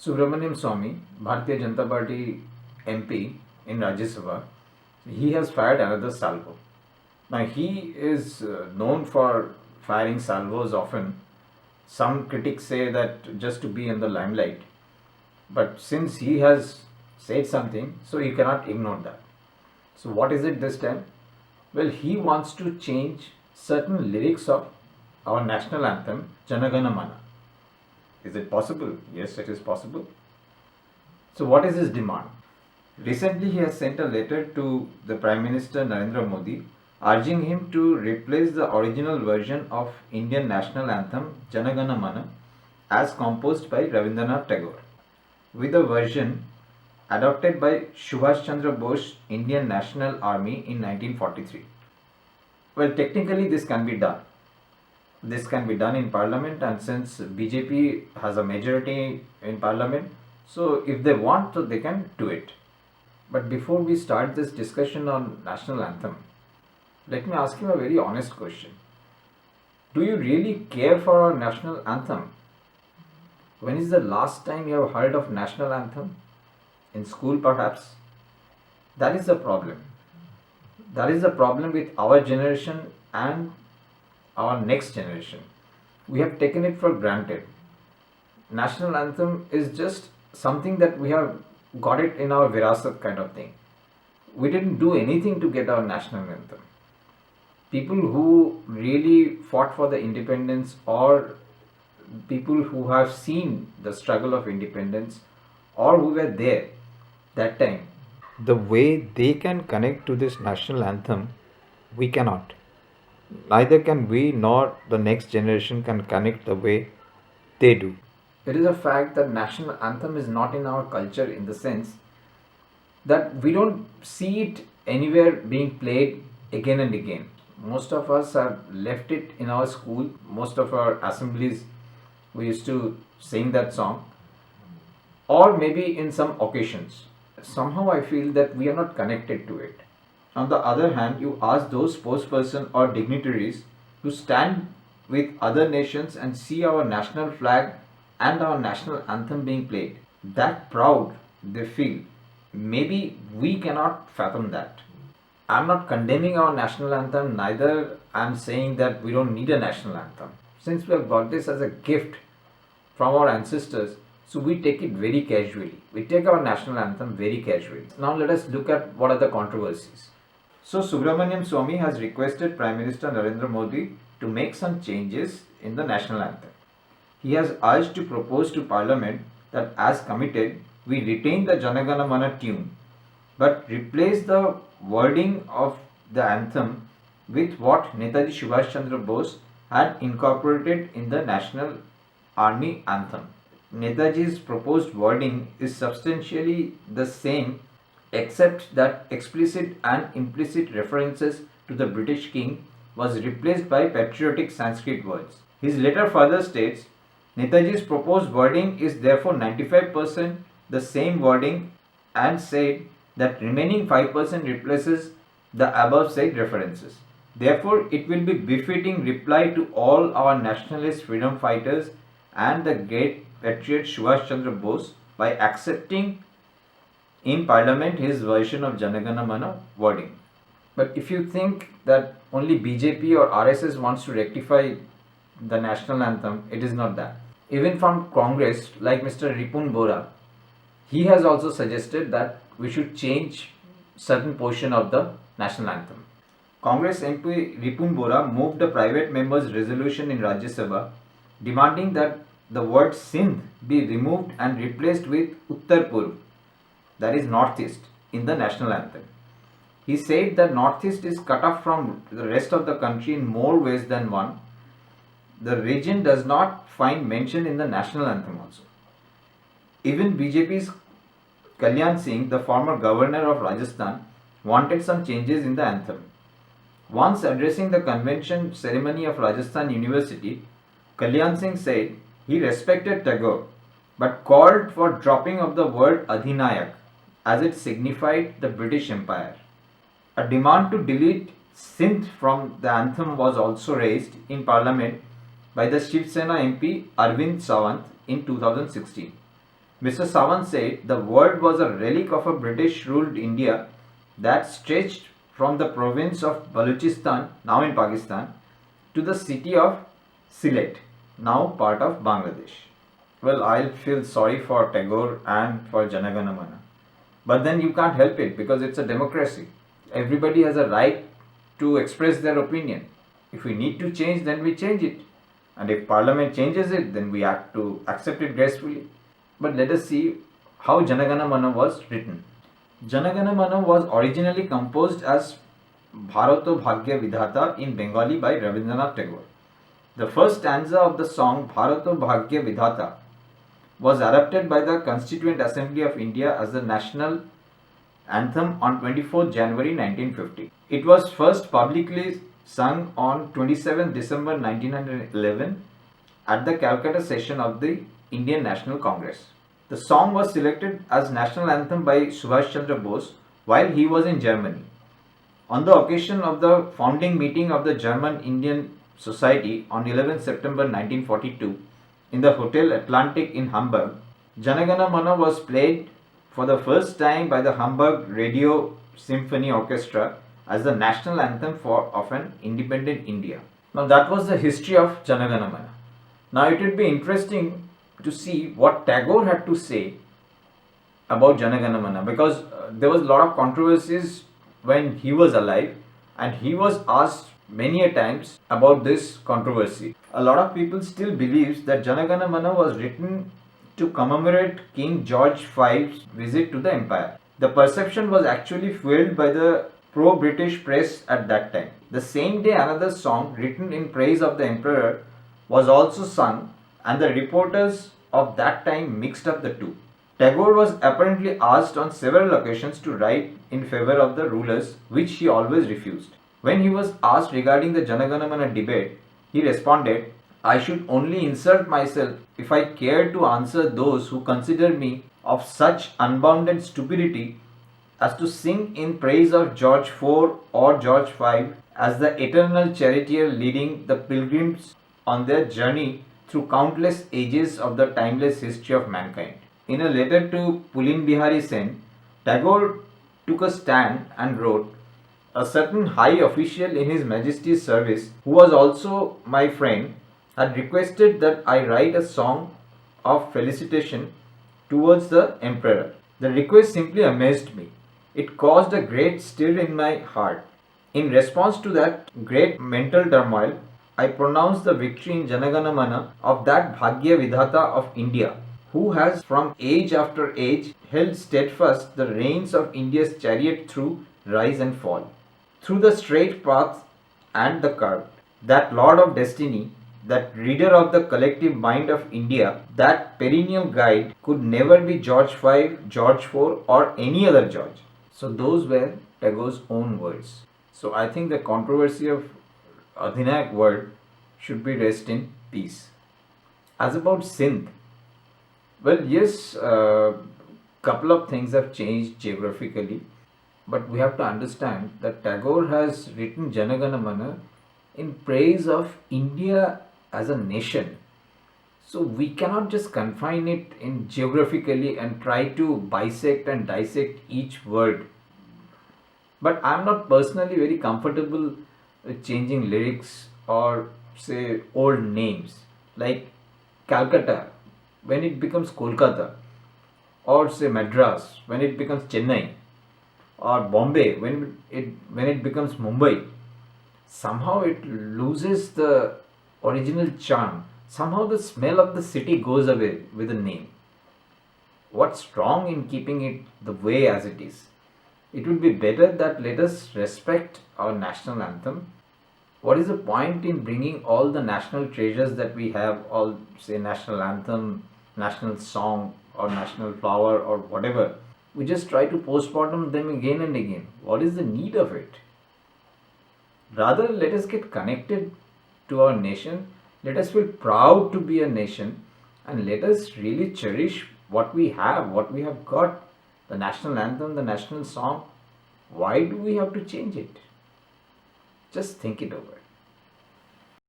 Subramaniam Swamy, Bharatiya Janata Party MP in Rajya Sabha, he has fired another salvo. Now he is known for firing salvos often. Some critics say that just to be in the limelight. But since he has said something, so you cannot ignore that. So what is it this time? Well, he wants to change certain lyrics of our national anthem, Janagana Mana. Is it possible? Yes, it is possible. So what is his demand? Recently, he has sent a letter to the Prime Minister Narendra Modi urging him to replace the original version of Indian national anthem Janagana Mana as composed by Rabindranath Tagore with a version adopted by Subhash Chandra Bose Indian National Army in 1943. Well, technically this can be done. This can be done in parliament, and since BJP has a majority in parliament, so if they want to, they can do it. But before we start this discussion on national anthem, let me ask you a very honest question. Do you really care for our national anthem? When is the last time you have heard of national anthem? In school perhaps? That is the problem. That is the problem with our generation and our next generation. We have taken it for granted. National anthem is just something that we have got it in our virasat kind of thing. We didn't do anything to get our national anthem. People who really fought for the independence, or people who have seen the struggle of independence, or who were there that time, the way they can connect to this national anthem, we cannot. Neither can we nor the next generation can connect the way they do. It is a fact that national anthem is not in our culture, in the sense that we don't see it anywhere being played again and again. Most of us have left it in our school. Most of our assemblies, we used to sing that song, or maybe in some occasions. Somehow I feel that we are not connected to it. On the other hand, you ask those spokespersons or dignitaries who stand with other nations and see our national flag and our national anthem being played, that proud they feel. Maybe we cannot fathom that. I'm not condemning our national anthem, neither I'm saying that we don't need a national anthem. Since we have got this as a gift from our ancestors, so we take it very casually. We take our national anthem very casually. Now let us look at what are the controversies. So Subramaniam Swamy has requested Prime Minister Narendra Modi to make some changes in the national anthem. He has urged to propose to Parliament that, as committed, we retain the Janagana Mana tune, but replace the wording of the anthem with what Netaji Subhash Chandra Bose had incorporated in the National Army anthem. Netaji's proposed wording is substantially the same, except that explicit and implicit references to the British king was replaced by patriotic Sanskrit words. His letter further states, Netaji's proposed wording is therefore 95% the same wording, and said that remaining 5% replaces the above said references. Therefore, it will be befitting reply to all our nationalist freedom fighters and the great patriot Subhash Chandra Bose by accepting in Parliament his version of Janagana Mana wording. But if you think that only BJP or RSS wants to rectify the national anthem, it is not that. Even from Congress, like Mr. Ripun Bora, he has also suggested that we should change certain portion of the national anthem. Congress MP Ripun Bora moved a private member's resolution in Rajya Sabha demanding that the word Sindh be removed and replaced with Uttar Purv, that is Northeast, in the national anthem. He said that Northeast is cut off from the rest of the country in more ways than one. The region does not find mention in the national anthem also. Even BJP's Kalyan Singh, the former governor of Rajasthan, wanted some changes in the anthem. Once addressing the convention ceremony of Rajasthan University, Kalyan Singh said he respected Tagore but called for dropping of the word Adhinayak, as it signified the British Empire. A demand to delete Sindh from the anthem was also raised in Parliament by the Shiv Sena MP Arvind Sawant in 2016. Mr. Sawant said the word was a relic of a British ruled India that stretched from the province of Balochistan, now in Pakistan, to the city of Sylhet, now part of Bangladesh. Well, I'll feel sorry for Tagore and for Janagana Mana. But then you can't help it because it's a democracy. Everybody has a right to express their opinion. If we need to change, then we change it. And if Parliament changes it, then we have to accept it gracefully. But let us see how Janagana Mana was written. Janagana Mana was originally composed as Bharato Bhagya Vidhata in Bengali by Rabindranath Tagore. The first stanza of the song Bharato Bhagya Vidhata was adopted by the Constituent Assembly of India as the national anthem on 24 January 1950. It was first publicly sung on 27 December 1911 at the Calcutta session of the Indian National Congress. The song was selected as national anthem by Subhash Chandra Bose while he was in Germany. On the occasion of the founding meeting of the German Indian Society on 11 September 1942 in the Hotel Atlantic in Hamburg, Janagana Mana was played for the first time by the Hamburg Radio Symphony Orchestra as the national anthem of an independent India. Now that was the history of Janagana Mana. Now it would be interesting to see what Tagore had to say about Janagana Mana because there was a lot of controversies when he was alive and he was asked many a times about this controversy. A lot of people still believes that Janagana Mana was written to commemorate King George V's visit to the empire. The perception was actually fueled by the pro-British press at that time. The same day another song written in praise of the emperor was also sung and the reporters of that time mixed up the two. Tagore was apparently asked on several occasions to write in favor of the rulers, which he always refused. When he was asked regarding the Janagana Mana debate, he responded, "I should only insult myself if I cared to answer those who consider me of such unbounded stupidity as to sing in praise of George IV or George V as the eternal charioteer leading the pilgrims on their journey through countless ages of the timeless history of mankind." In a letter to Pulin Bihari Sen, Tagore took a stand and wrote, "A certain high official in His Majesty's service, who was also my friend, had requested that I write a song of felicitation towards the emperor. The request simply amazed me. It caused a great stir in my heart. In response to that great mental turmoil, I pronounced the victory in Janagana Mana of that Bhagya Vidhata of India, who has from age after age held steadfast the reins of India's chariot through rise and fall, through the straight path and the curved. That Lord of Destiny, that reader of the collective mind of India, that perennial guide could never be George V, George IV or any other George." So those were Tagore's own words. So I think the controversy of Adhinayak word should be rest in peace. As about Sindh, well, yes, couple of things have changed geographically, but we have to understand that Tagore has written Janagana Mana in praise of India as a nation. So we cannot just confine it in geographically and try to bisect and dissect each word. But I am not personally very comfortable with changing lyrics or say old names like Calcutta when it becomes Kolkata, or say Madras when it becomes Chennai, or Bombay when it becomes Mumbai. Somehow it loses the original charm. Somehow the smell of the city goes away with the name. What's wrong in keeping it the way as it is? It would be better that let us respect our national anthem. What is the point in bringing all the national treasures that we have, all say national anthem, national song or national flower or whatever? We just try to postmortem them again and again. What is the need of it? Rather, let us get connected to our nation. Let us feel proud to be a nation and let us really cherish what we have got. The national anthem, the national song. Why do we have to change it? Just think it over.